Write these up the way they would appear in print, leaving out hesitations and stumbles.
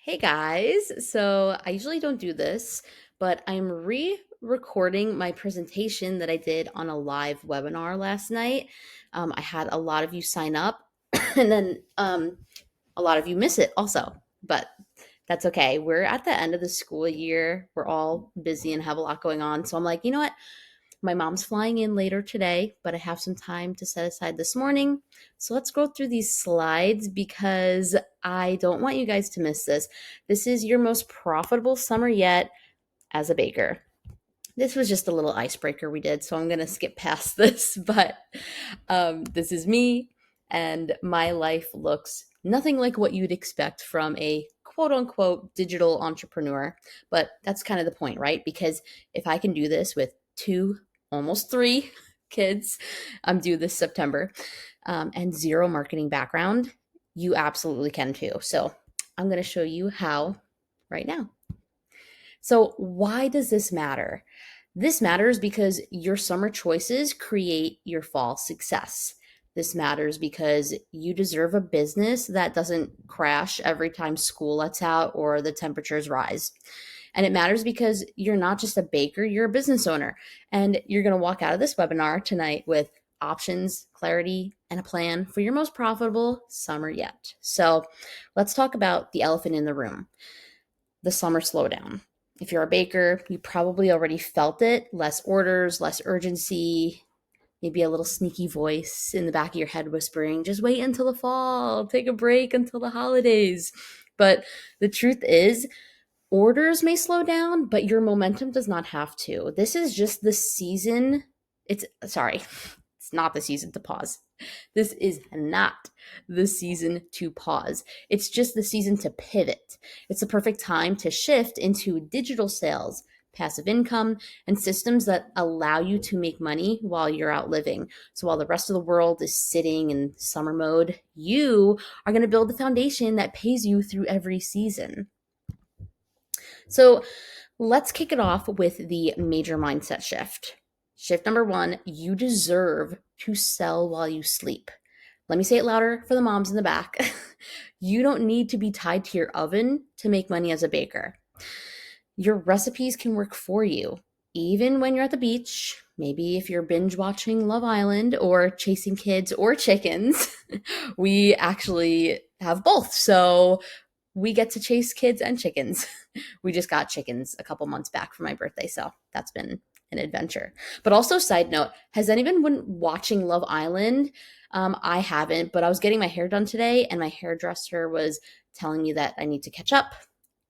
Hey guys, so I usually don't do this, but I'm re-recording my presentation that I did on a live webinar last night. I had a lot of you sign up, and then a lot of you miss it also, but that's okay. We're at the end of the school year. We're all busy and have a lot going on. So I'm like, you know what? My mom's flying in later today, but I have some time to set aside this morning. So let's go through these slides because I don't want you guys to miss this. This is your most profitable summer yet as a baker. This was just a little icebreaker we did, so I'm going to skip past this, but this is me, and my life looks nothing like what you'd expect from a quote unquote digital entrepreneur. But that's kind of the point, right? Because if I can do this with two, almost three kids, I'm due this September, and zero marketing background, you absolutely can too. So I'm going to show you how right now. So, why does this matter? This matters because your summer choices create your fall success. This matters because you deserve a business that doesn't crash every time school lets out or the temperatures rise. And it matters because you're not just a baker, you're a business owner. And you're going to walk out of this webinar tonight with options, clarity, and a plan for your most profitable summer yet. So let's talk about the elephant in the room, the summer slowdown. If you're a baker, you probably already felt it. Less orders, less urgency, maybe a little sneaky voice in the back of your head whispering, just wait until the fall, take a break until the holidays. But the truth is, orders may slow down, but your momentum does not have to. This is just the season. It's not the season to pause. This is not the season to pause. It's just the season to pivot. It's the perfect time to shift into digital sales, passive income, and systems that allow you to make money while you're out living. So while the rest of the world is sitting in summer mode, you are going to build the foundation that pays you through every season. So let's kick it off with the major mindset shift. Shift number one, you deserve to sell while you sleep. Let me say it louder for the moms in the back. You don't need to be tied to your oven to make money as a baker. Your recipes can work for you, even when you're at the beach. Maybe if you're binge watching Love Island or chasing kids or chickens, we actually have both. So we get to chase kids and chickens. We just got chickens a couple months back for my birthday, so that's been an adventure. But also, side note, has anyone been watching Love Island? I haven't, but I was getting my hair done today, and my hairdresser was telling me that I need to catch up.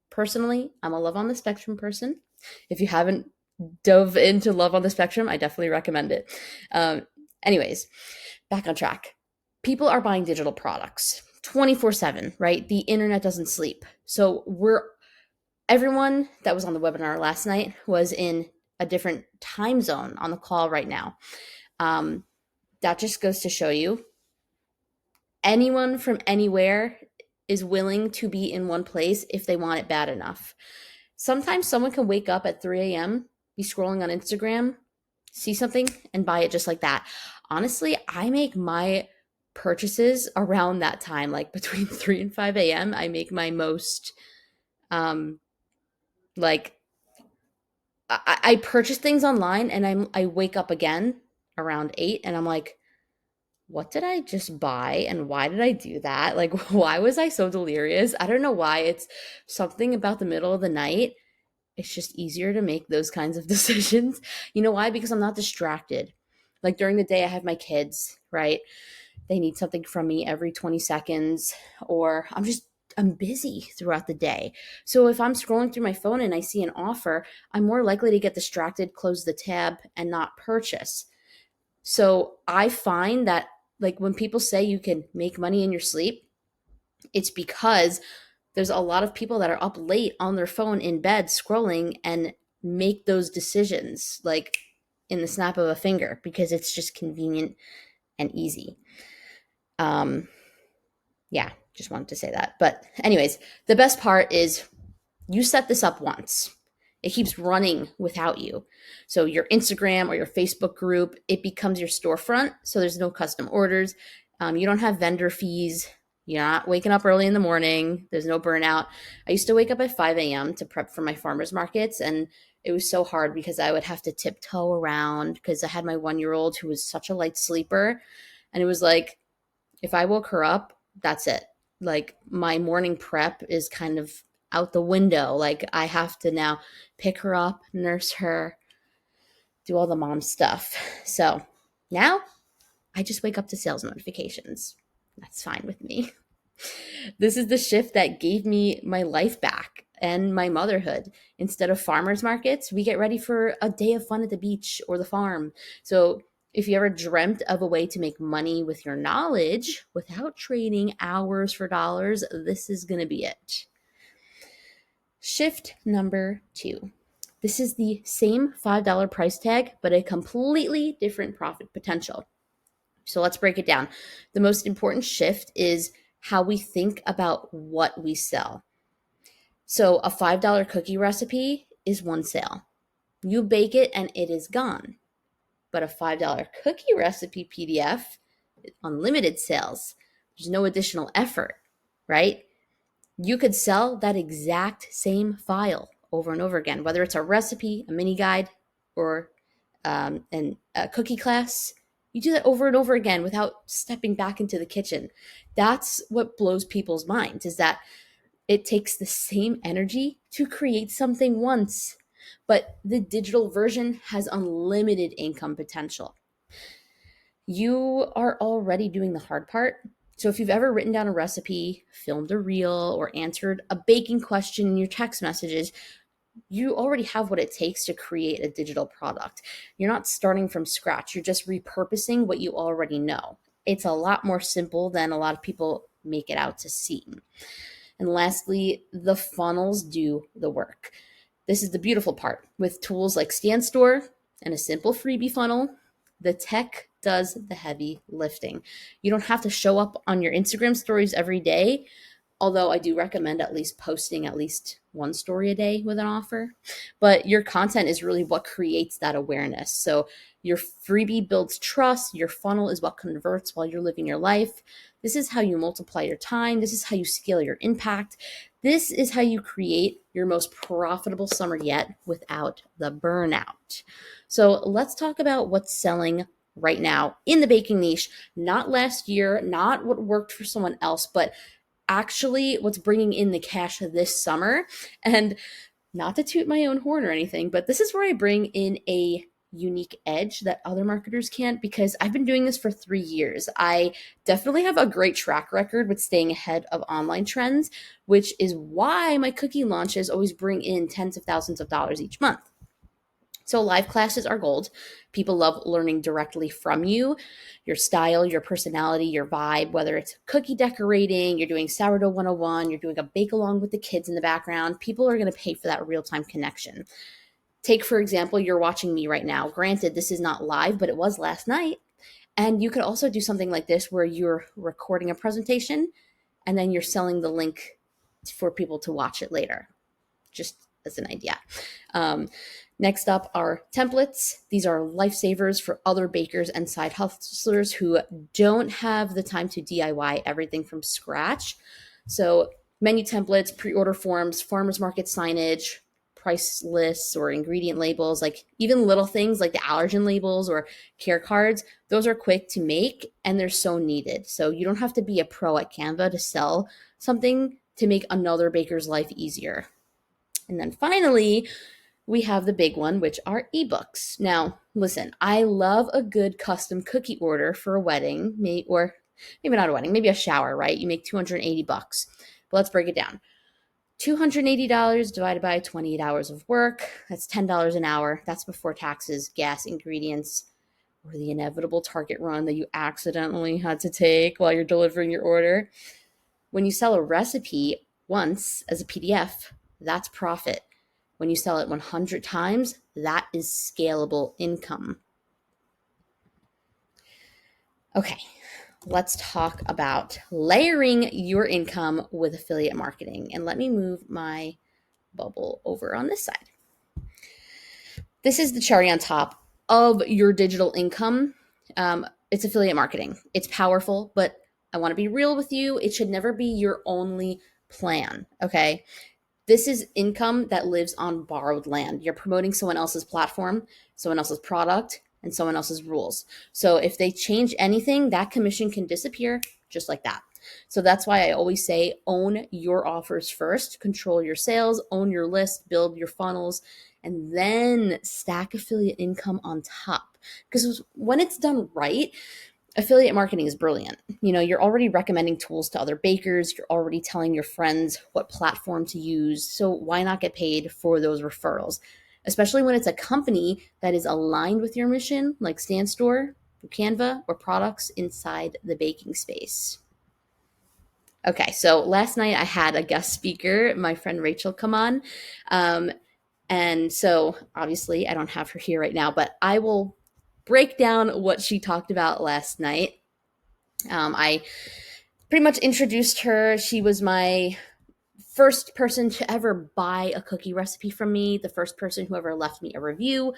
Personally, I'm a Love on the Spectrum person. If you haven't dove into Love on the Spectrum, I definitely recommend it. Anyways, back on track. People are buying digital products 24/7, right? The internet doesn't sleep. So everyone that was on the webinar last night was in a different time zone on the call right now. That just goes to show you anyone from anywhere is willing to be in one place if they want it bad enough. Sometimes someone can wake up at 3 a.m., be scrolling on Instagram, see something, and buy it just like that. Honestly, I make my purchases around that time, like between 3 and 5 a.m. I make my most, like, I purchase things online and I wake up again around 8 and I'm like, what did I just buy and why did I do that? Like, why was I so delirious? I don't know why. It's something about the middle of the night. It's just easier to make those kinds of decisions. You know why? Because I'm not distracted. Like during the day, I have my kids, right? They need something from me every 20 seconds, or I'm busy throughout the day. So if I'm scrolling through my phone and I see an offer, I'm more likely to get distracted, close the tab, and not purchase. So I find that, like, when people say you can make money in your sleep, it's because there's a lot of people that are up late on their phone in bed scrolling and make those decisions like in the snap of a finger because it's just convenient and easy. Yeah, just wanted to say that. But anyways, the best part is you set this up once. It keeps running without you. So your Instagram or your Facebook group, it becomes your storefront. So there's no custom orders. You don't have vendor fees. You're not waking up early in the morning. There's no burnout. I used to wake up at 5 a.m. to prep for my farmers markets, and it was so hard because I would have to tiptoe around because I had my 1 year old who was such a light sleeper. And it was like, if I woke her up, that's it. Like my morning prep is kind of out the window. Like I have to now pick her up, nurse her, do all the mom stuff. So now I just wake up to sales notifications. That's fine with me. This is the shift that gave me my life back and my motherhood. Instead of farmers markets, we get ready for a day of fun at the beach or the farm. So, if you ever dreamt of a way to make money with your knowledge without trading hours for dollars, this is going to be it. Shift number 2. This is the same $5 price tag, but a completely different profit potential. So let's break it down. The most important shift is how we think about what we sell. So a $5 cookie recipe is one sale. You bake it and it is gone. But a $5 cookie recipe PDF, unlimited sales. There's no additional effort, right? You could sell that exact same file over and over again, whether it's a recipe, a mini guide, or a cookie class. You do that over and over again without stepping back into the kitchen. That's what blows people's minds, is that it takes the same energy to create something once, but the digital version has unlimited income potential. You are already doing the hard part. So if you've ever written down a recipe, filmed a reel, or answered a baking question in your text messages, you already have what it takes to create a digital product. You're not starting from scratch. You're just repurposing what you already know. It's a lot more simple than a lot of people make it out to seem. And lastly, the funnels do the work. This is the beautiful part. With tools like StanStore and a simple freebie funnel, the tech does the heavy lifting. You don't have to show up on your Instagram stories every day, although I do recommend at least posting at least one story a day with an offer. But your content is really what creates that awareness. So your freebie builds trust. Your funnel is what converts while you're living your life. This is how you multiply your time. This is how you scale your impact. This is how you create your most profitable summer yet without the burnout. So let's talk about what's selling right now in the baking niche, not last year, not what worked for someone else, but actually what's bringing in the cash this summer. And not to toot my own horn or anything, but this is where I bring in a unique edge that other marketers can't, because I've been doing this for 3 years. I definitely have a great track record with staying ahead of online trends, which is why my cookie launches always bring in tens of thousands of dollars each month. So live classes are gold. People love learning directly from you, your style, your personality, your vibe, whether it's cookie decorating, you're doing sourdough 101, you're doing a bake along with the kids in the background. People are going to pay for that real-time connection. Take, for example, you're watching me right now. Granted, this is not live, but it was last night. And you could also do something like this where you're recording a presentation and then you're selling the link for people to watch it later. Just as an idea. Next up are templates. These are lifesavers for other bakers and side hustlers who don't have the time to DIY everything from scratch. So menu templates, pre-order forms, farmers market signage, price lists or ingredient labels, like even little things like the allergen labels or care cards, those are quick to make and they're so needed. So you don't have to be a pro at Canva to sell something to make another baker's life easier. And then finally, we have the big one, which are ebooks. Now, listen, I love a good custom cookie order for a wedding, or maybe not a wedding, maybe a shower, right? You make $280. But let's break it down. $280 divided by 28 hours of work. That's $10 an hour. That's before taxes, gas, ingredients, or the inevitable Target run that you accidentally had to take while you're delivering your order. When you sell a recipe once as a PDF, that's profit. When you sell it 100 times, that is scalable income. Okay, let's talk about layering your income with affiliate marketing. And let me move my bubble over on this side. This is the cherry on top of your digital income. It's affiliate marketing. It's powerful, but I want to be real with you. It should never be your only plan. Okay. This is income that lives on borrowed land. You're promoting someone else's platform, someone else's product, and someone else's rules. So if they change anything, that commission can disappear just like that. So that's why I always say own your offers first, control your sales, own your list, build your funnels, and then stack affiliate income on top. Because when it's done right, affiliate marketing is brilliant. You're already recommending tools to other bakers, you're already telling your friends what platform to use. So why not get paid for those referrals? Especially when it's a company that is aligned with your mission, like Stand Store, Canva, or products inside the baking space. Okay, so last night I had a guest speaker, my friend Rachel, come on. And so obviously I don't have her here right now, but I will break down what she talked about last night. I pretty much introduced her. She was my first person to ever buy a cookie recipe from me, the first person who ever left me a review.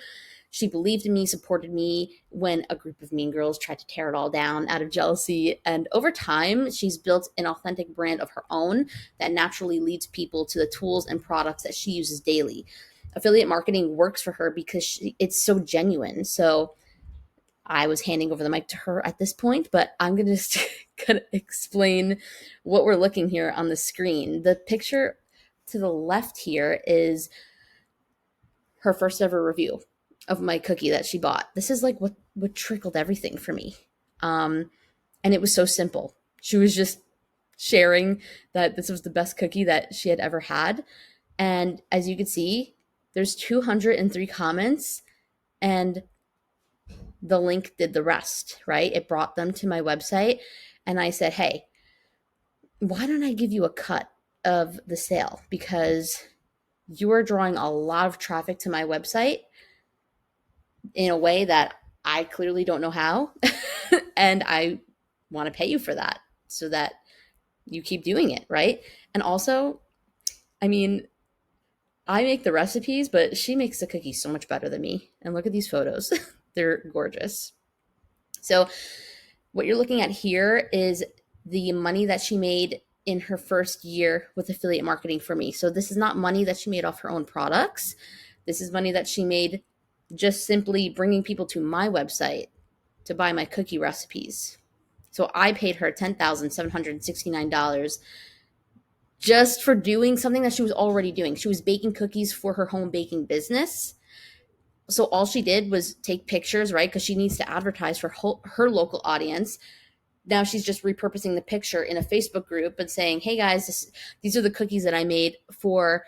She believed in me, supported me when a group of mean girls tried to tear it all down out of jealousy. And over time, she's built an authentic brand of her own that naturally leads people to the tools and products that she uses daily. Affiliate marketing works for her because it's so genuine. So I was handing over the mic to her at this point, but I'm going to just kind of explain what we're looking here on the screen. The picture to the left here is her first ever review of my cookie that she bought. This is like what trickled everything for me. And it was so simple. She was just sharing that this was the best cookie that she had ever had. And as you can see, there's 203 comments, and the link did the rest, right? It brought them to my website. And I said, hey, why don't I give you a cut of the sale? Because you are drawing a lot of traffic to my website in a way that I clearly don't know how. And I want to pay you for that so that you keep doing it, right? And also, I mean, I make the recipes, but she makes the cookies so much better than me. And look at these photos. They're gorgeous. So what you're looking at here is the money that she made in her first year with affiliate marketing for me. So this is not money that she made off her own products. This is money that she made just simply bringing people to my website to buy my cookie recipes. So I paid her $10,769 just for doing something that she was already doing. She was baking cookies for her home baking business. So all she did was take pictures, right? Because she needs to advertise for her local audience. Now she's just repurposing the picture in a Facebook group and saying, hey guys, these are the cookies that I made for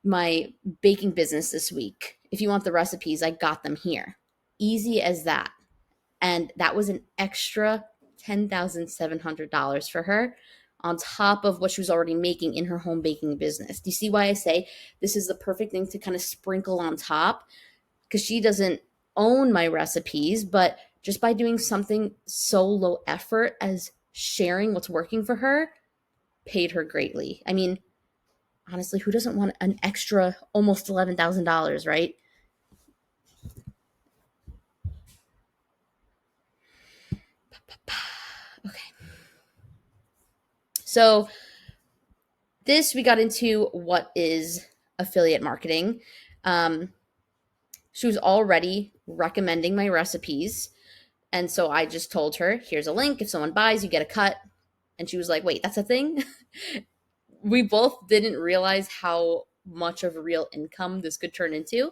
my baking business this week. If you want the recipes, I got them here. Easy as that. And that was an extra $10,700 for her on top of what she was already making in her home baking business. Do you see why I say this is the perfect thing to kind of sprinkle on top? Because she doesn't own my recipes, but just by doing something so low effort as sharing what's working for her, paid her greatly. I mean, honestly, who doesn't want an extra almost $11,000, right? Okay. So this, we got into what is affiliate marketing. She was already recommending my recipes. And so I just told her, here's a link. If someone buys, you get a cut. And she was like, wait, that's a thing? We both didn't realize how much of a real income this could turn into.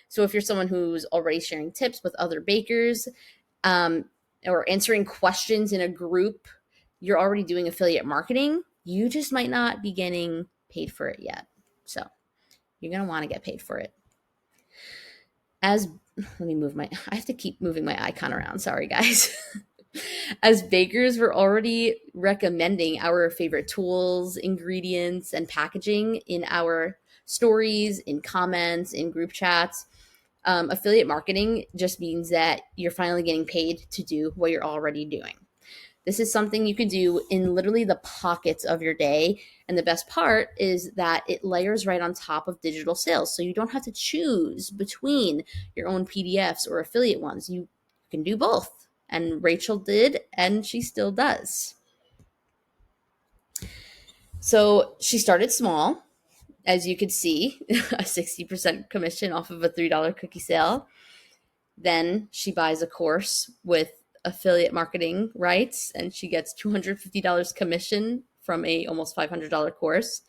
So if you're someone who's already sharing tips with other bakers, or answering questions in a group, you're already doing affiliate marketing. You just might not be getting paid for it yet. So you're going to want to get paid for it. Let me move I have to keep moving my icon around. Sorry, guys. As bakers, we're already recommending our favorite tools, ingredients, and packaging in our stories, in comments, in group chats. Affiliate marketing just means that you're finally getting paid to do what you're already doing. This is something you can do in literally the pockets of your day. And the best part is that it layers right on top of digital sales. So you don't have to choose between your own PDFs or affiliate ones. You can do both. And Rachel did, and she still does. So she started small, as you could see, a 60% commission off of a $3 cookie sale. Then she buys a course with affiliate marketing rights and she gets $250 commission from a almost $500 course.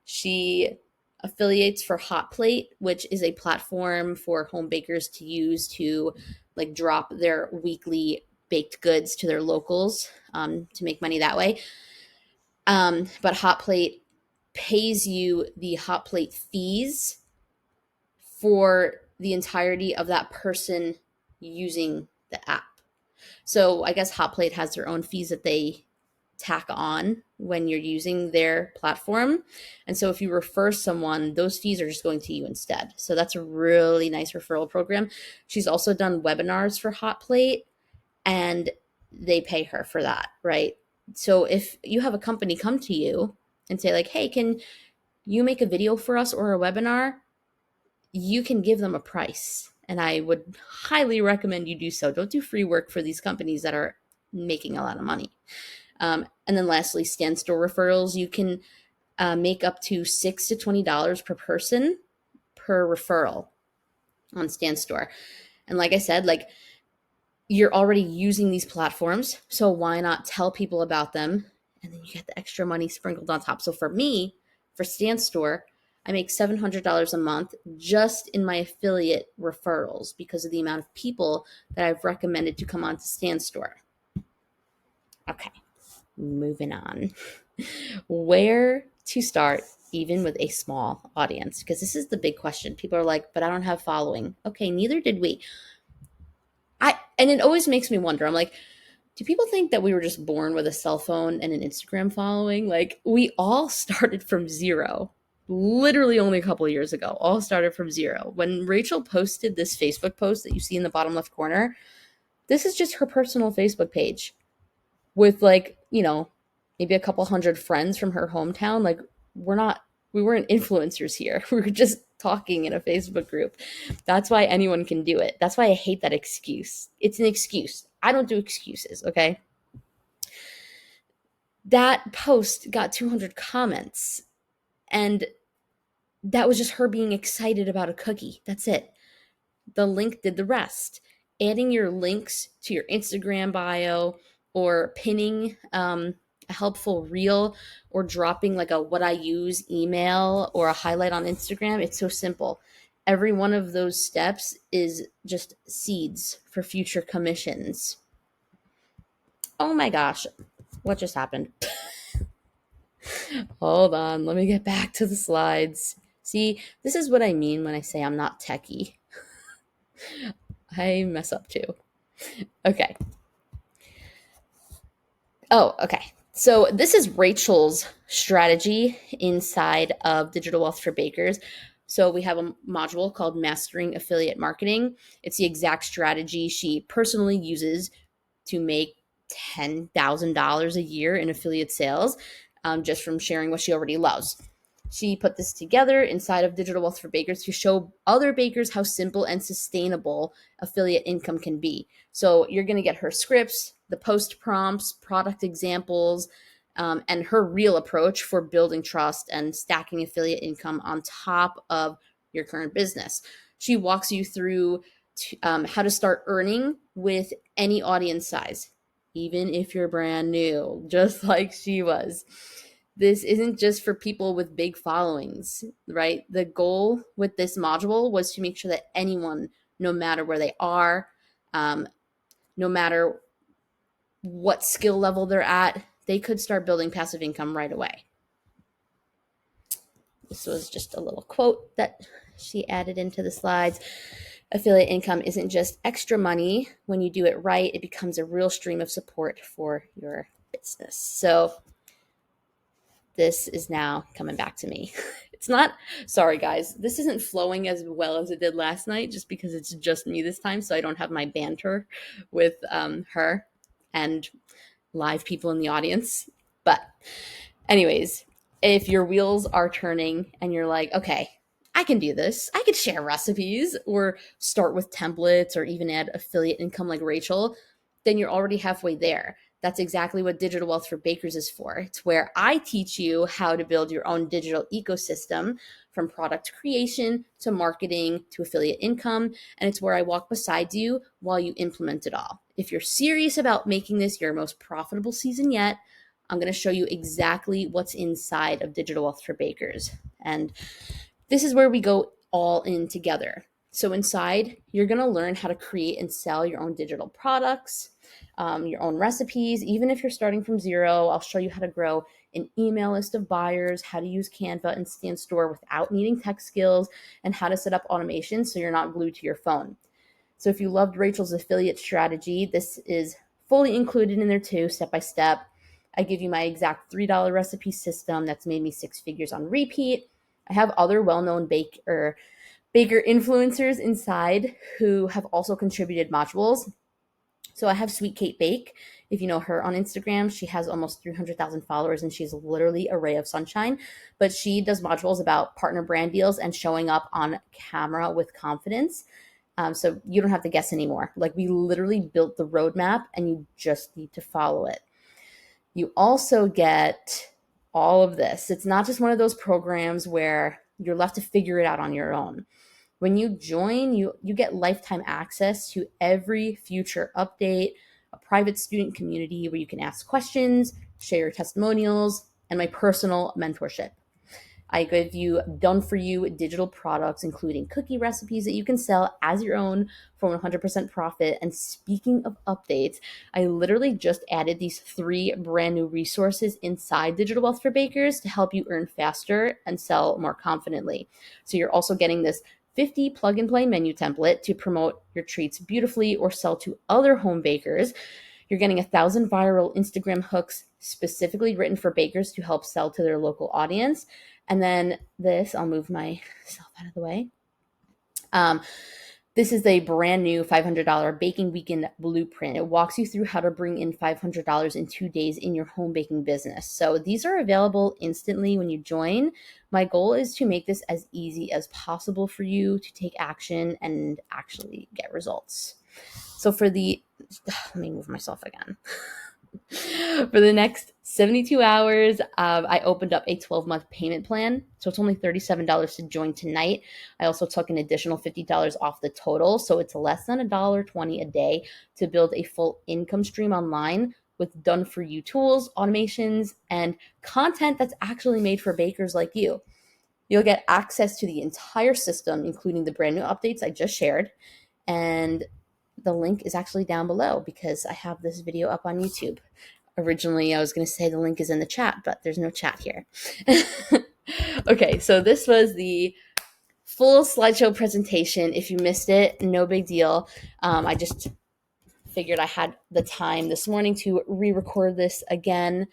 She affiliates for Hot Plate, which is a platform for home bakers to use to like drop their weekly baked goods to their locals to make money that way. But Hot Plate pays you the Hot Plate fees for the entirety of that person using the app. So I guess Hot Plate has their own fees that they tack on when you're using their platform. And so if you refer someone, those fees are just going to you instead. So that's a really nice referral program. She's also done webinars for Hot Plate and they pay her for that, right? So if you have a company come to you and say like, "Hey, can you make a video for us or a webinar?" You can give them a price. And I would highly recommend you do so. Don't do free work for these companies that are making a lot of money. And then lastly, Stand Store referrals. You can make up to $6 to $20 per person per referral on Stand Store. And like I said, like you're already using these platforms, so why not tell people about them? And then you get the extra money sprinkled on top. So for me, for Stand Store, I make $700 a month just in my affiliate referrals because of the amount of people that I've recommended to come on to Stand Store. Okay, moving on. Where to start, even with a small audience? Because this is the big question. People are like, but I don't have following. Okay, neither did we. And it always makes me wonder. I'm like, do people think that we were just born with a cell phone and an Instagram following? Like, we all started from zero. Literally only a couple of years ago, all started from zero. When Rachel posted this Facebook post that you see in the bottom left corner, this is just her personal Facebook page with like, maybe a couple hundred friends from her hometown. Like, we weren't influencers here. We were just talking in a Facebook group. That's why anyone can do it. That's why I hate that excuse. It's an excuse. I don't do excuses, okay? That post got 200 comments, and that was just her being excited about a cookie. That's it. The link did the rest. Adding your links to your Instagram bio or pinning a helpful reel or dropping like a what I use email or a highlight on Instagram, it's so simple. Every one of those steps is just seeds for future commissions. Oh my gosh, what just happened? Hold on, let me get back to the slides. See, this is what I mean when I say I'm not techie. I mess up too. Okay. Oh, okay. So this is Rachel's strategy inside of Digital Wealth for Bakers. So we have a module called Mastering Affiliate Marketing. It's the exact strategy she personally uses to make $10,000 a year in affiliate sales just from sharing what she already loves. She put this together inside of Digital Wealth for Bakers to show other bakers how simple and sustainable affiliate income can be. So you're going to get her scripts, the post prompts, product examples, and her real approach for building trust and stacking affiliate income on top of your current business. She walks you through how to start earning with any audience size, even if you're brand new, just like she was. This isn't just for people with big followings, right? The goal with this module was to make sure that anyone, no matter where they are, no matter what skill level they're at, they could start building passive income right away. This was just a little quote that she added into the slides. Affiliate income isn't just extra money. When you do it right, it becomes a real stream of support for your business. So this is now coming back to me. It's not, sorry guys, this isn't flowing as well as it did last night just because it's just me this time. So I don't have my banter with her and live people in the audience. But anyways, if your wheels are turning and you're like, okay, I can do this. I could share recipes or start with templates or even add affiliate income like Rachel, then you're already halfway there. That's exactly what Digital Wealth for Bakers is for. It's where I teach you how to build your own digital ecosystem from product creation to marketing to affiliate income. And it's where I walk beside you while you implement it all. If you're serious about making this your most profitable season yet, I'm going to show you exactly what's inside of Digital Wealth for Bakers. And this is where we go all in together. So inside, you're going to learn how to create and sell your own digital products, your own recipes. Even if you're starting from zero, I'll show you how to grow an email list of buyers, how to use Canva and Stan Store without needing tech skills, and how to set up automation so you're not glued to your phone. So if you loved Rachel's affiliate strategy, this is fully included in there too, step by step. I give you my exact $3 recipe system that's made me 6 figures on repeat. I have other well-known baker influencers inside who have also contributed modules. So I have Sweet Kate Bake. If you know her on Instagram, she has almost 300,000 followers and she's literally a ray of sunshine. But she does modules about partner brand deals and showing up on camera with confidence. So you don't have to guess anymore. Like, we literally built the roadmap and you just need to follow it. You also get all of this. It's not just one of those programs where you're left to figure it out on your own. When you join, you get lifetime access to every future update, a private student community where you can ask questions, share your testimonials, and my personal mentorship. I give you done for you digital products, including cookie recipes that you can sell as your own for 100% profit. And speaking of updates, I literally just added these 3 brand new resources inside Digital Wealth for Bakers to help you earn faster and sell more confidently. So you're also getting this 50 plug and play menu template to promote your treats beautifully or sell to other home bakers. You're getting 1,000 viral Instagram hooks specifically written for bakers to help sell to their local audience. And then this, I'll move myself out of the way. This is a brand new $500 baking weekend blueprint. It walks you through how to bring in $500 in 2 days in your home baking business. So these are available instantly when you join. My goal is to make this as easy as possible for you to take action and actually get results. So let me move myself again. For the next 72 hours, I opened up a 12-month payment plan. So it's only $37 to join tonight. I also took an additional $50 off the total. So it's less than $1.20 a day to build a full income stream online with done-for-you tools, automations, and content that's actually made for bakers like you. You'll get access to the entire system, including the brand new updates I just shared. And the link is actually down below because I have this video up on YouTube. Originally, I was going to say the link is in the chat, but there's no chat here. Okay, so this was the full slideshow presentation. If you missed it, no big deal. I just figured I had the time this morning to re-record this again.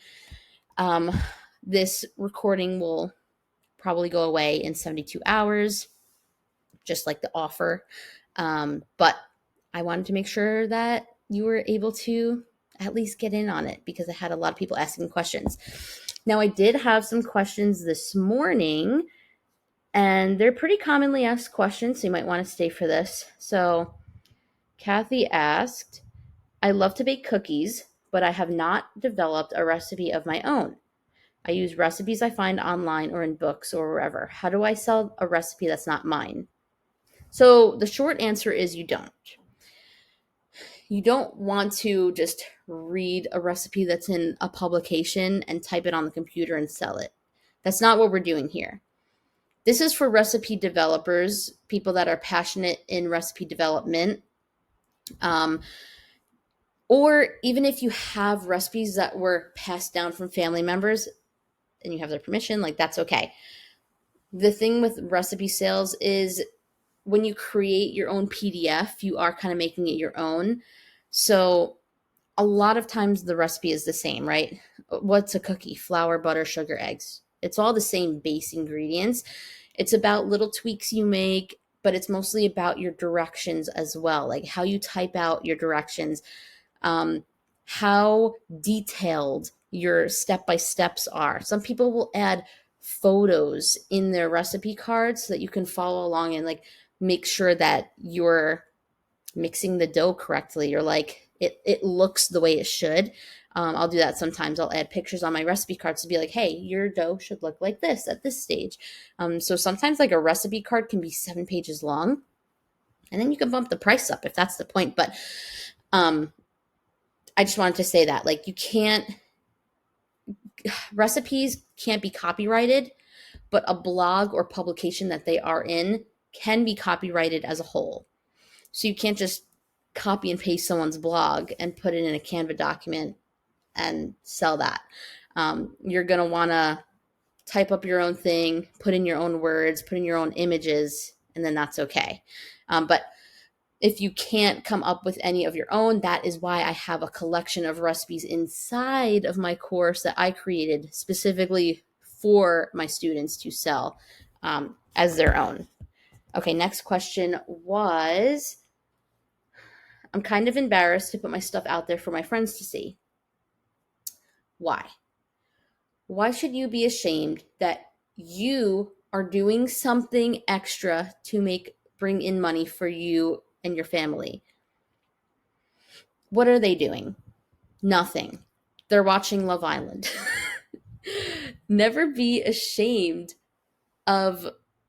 This recording will probably go away in 72 hours, just like the offer. But I wanted to make sure that you were able to at least get in on it because I had a lot of people asking questions. Now, I did have some questions this morning, and they're pretty commonly asked questions, so you might want to stay for this. So Kathy asked, I love to bake cookies, but I have not developed a recipe of my own. I use recipes I find online or in books or wherever. How do I sell a recipe that's not mine? So the short answer is you don't. You don't want to just read a recipe that's in a publication and type it on the computer and sell it. That's not what we're doing here. This is for recipe developers, people that are passionate in recipe development. Or even if you have recipes that were passed down from family members and you have their permission, like, that's okay. The thing with recipe sales is when you create your own PDF, you are kind of making it your own. So a lot of times the recipe is the same, right? What's a cookie? Flour, butter, sugar, eggs. It's all the same base ingredients. It's about little tweaks you make, but it's mostly about your directions as well, like how you type out your directions, how detailed your step-by-steps are. Some people will add photos in their recipe cards so that you can follow along and like make sure that you're mixing the dough correctly, or like it looks the way it should. I'll do that sometimes. I'll add pictures on my recipe cards to be like, hey, your dough should look like this at this stage. So sometimes like a recipe card can be 7 pages long, and then you can bump the price up if that's the point. But um, I just wanted to say that, like, recipes can't be copyrighted, but a blog or publication that they are in can be copyrighted as a whole. So you can't just copy and paste someone's blog and put it in a Canva document and sell that. You're going to want to type up your own thing, put in your own words, put in your own images, and then that's okay. But if you can't come up with any of your own, that is why I have a collection of recipes inside of my course that I created specifically for my students to sell as their own. Okay, next question was, I'm kind of embarrassed to put my stuff out there for my friends to see. Why? Why should you be ashamed that you are doing something extra to bring in money for you and your family? What are they doing? Nothing. They're watching Love Island. Never be ashamed of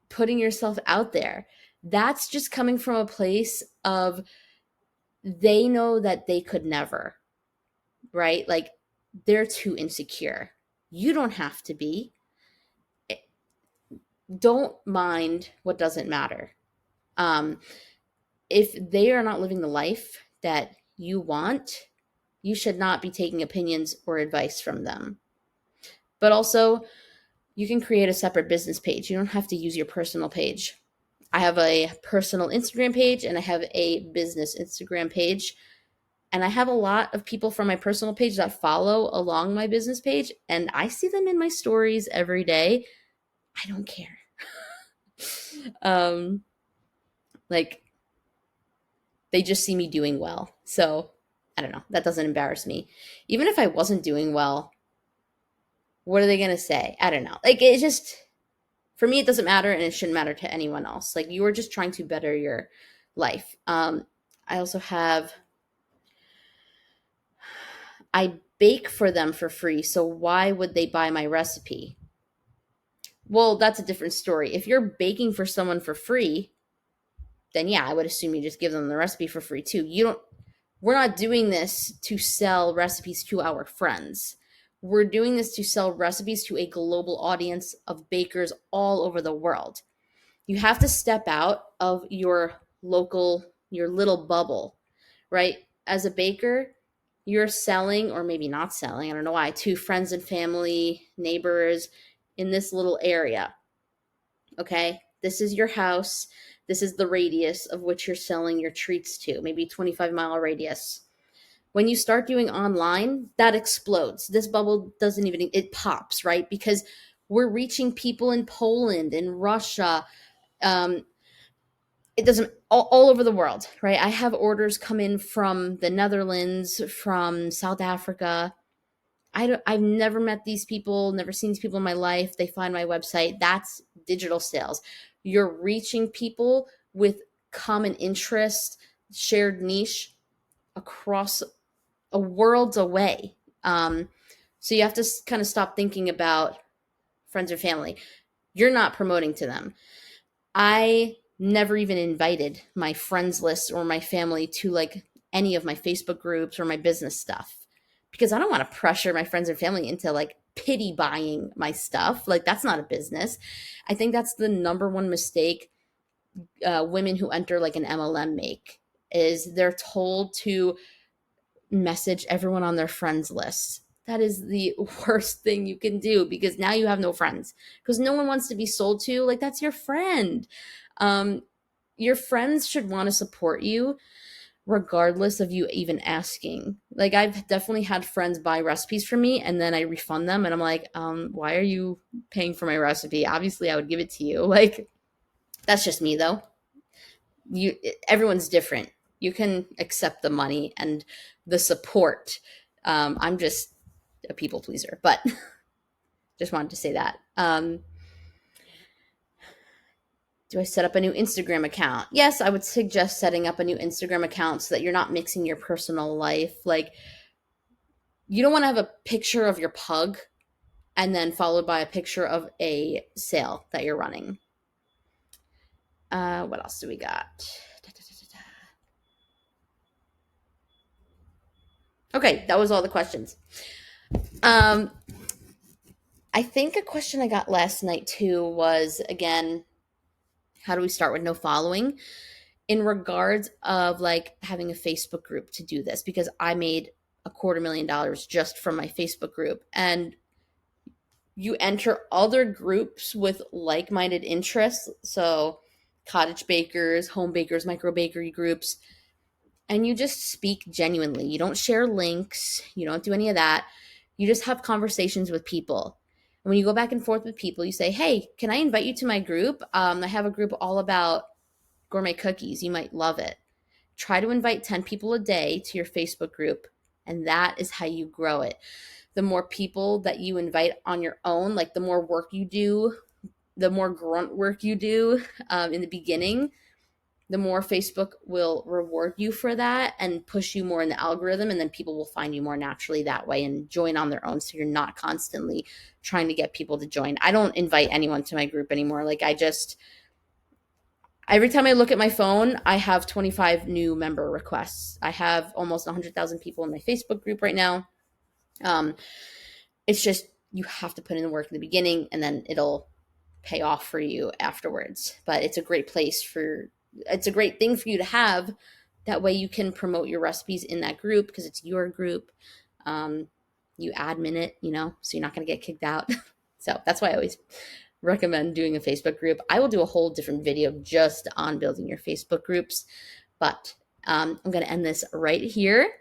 putting yourself out there. That's just coming from a place of they know that they could never, right? Like, they're too insecure. You don't have to be. Don't mind what doesn't matter. If they are not living the life that you want, you should not be taking opinions or advice from them. But also, you can create a separate business page. You don't have to use your personal page. I have a personal Instagram page and I have a business Instagram page. And I have a lot of people from my personal page that follow along my business page, and I see them in my stories every day. I don't care. Like, they just see me doing well. So I don't know. That doesn't embarrass me. Even if I wasn't doing well, what are they going to say? I don't know. Like, it just, for me, it doesn't matter, and it shouldn't matter to anyone else. Like, you are just trying to better your life. I also have, I bake for them for free. So why would they buy my recipe? Well, that's a different story. If you're baking for someone for free, then yeah, I would assume you just give them the recipe for free too. We're not doing this to sell recipes to our friends. We're doing this to sell recipes to a global audience of bakers all over the world. You have to step out of your little bubble, right? As a baker, you're selling, or maybe not selling, I don't know why, to friends and family, neighbors in this little area. Okay? This is your house. This is the radius of which you're selling your treats to, maybe 25-mile radius. When you start doing online, that explodes. This bubble doesn't even, it pops, right? Because we're reaching people in Poland, in Russia, it doesn't, all over the world, right? I have orders come in from the Netherlands, from South Africa. I've never met these people, never seen these people in my life. They find my website. That's digital sales. You're reaching people with common interest, shared niche across a world away. So you have to kind of stop thinking about friends or family. You're not promoting to them. I never even invited my friends list or my family to like any of my Facebook groups or my business stuff, because I don't want to pressure my friends and family into like pity buying my stuff. Like, that's not a business. I think that's the number one mistake women who enter like an MLM make, is they're told to message everyone on their friends list. That is the worst thing you can do, because now you have no friends, because no one wants to be sold to. Like, that's your friend. Your friends should want to support you regardless of you even asking. Like, I've definitely had friends buy recipes from me and then I refund them and I'm like, why are you paying for my recipe? Obviously I would give it to you. Like, that's just me though. Everyone's different. You can accept the money and the support. I'm just a people pleaser, but just wanted to say that. Do I set up a new Instagram account? Yes, I would suggest setting up a new Instagram account so that you're not mixing your personal life. Like, you don't want to have a picture of your pug and then followed by a picture of a sale that you're running. What else do we got? Okay, that was all the questions. Um, I think a question I got last night too was, again, how do we start with no following? In regards of like having a Facebook group to do this, because I made $250,000 just from my Facebook group, and you enter other groups with like-minded interests, so cottage bakers, home bakers, micro bakery groups, and you just speak genuinely. You don't share links, you don't do any of that. You just have conversations with people. And when you go back and forth with people, you say, hey, can I invite you to my group? I have a group all about gourmet cookies. You might love it. Try to invite 10 people a day to your Facebook group, and that is how you grow it. The more people that you invite on your own, like the more work you do, the more grunt work you do in the beginning, the more Facebook will reward you for that and push you more in the algorithm. And then people will find you more naturally that way and join on their own. So you're not constantly trying to get people to join. I don't invite anyone to my group anymore. Like, every time I look at my phone, I have 25 new member requests. I have almost 100,000 people in my Facebook group right now. It's just, you have to put in the work in the beginning and then it'll pay off for you afterwards. But it's a great it's a great thing for you to have. That way you can promote your recipes in that group because it's your group. You admin it, so you're not going to get kicked out. So that's why I always recommend doing a Facebook group. I will do a whole different video just on building your Facebook groups, but I'm going to end this right here.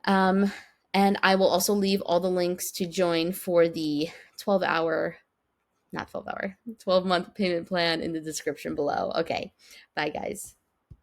And I will also leave all the links to join for the 12-month payment plan in the description below. Okay, bye guys.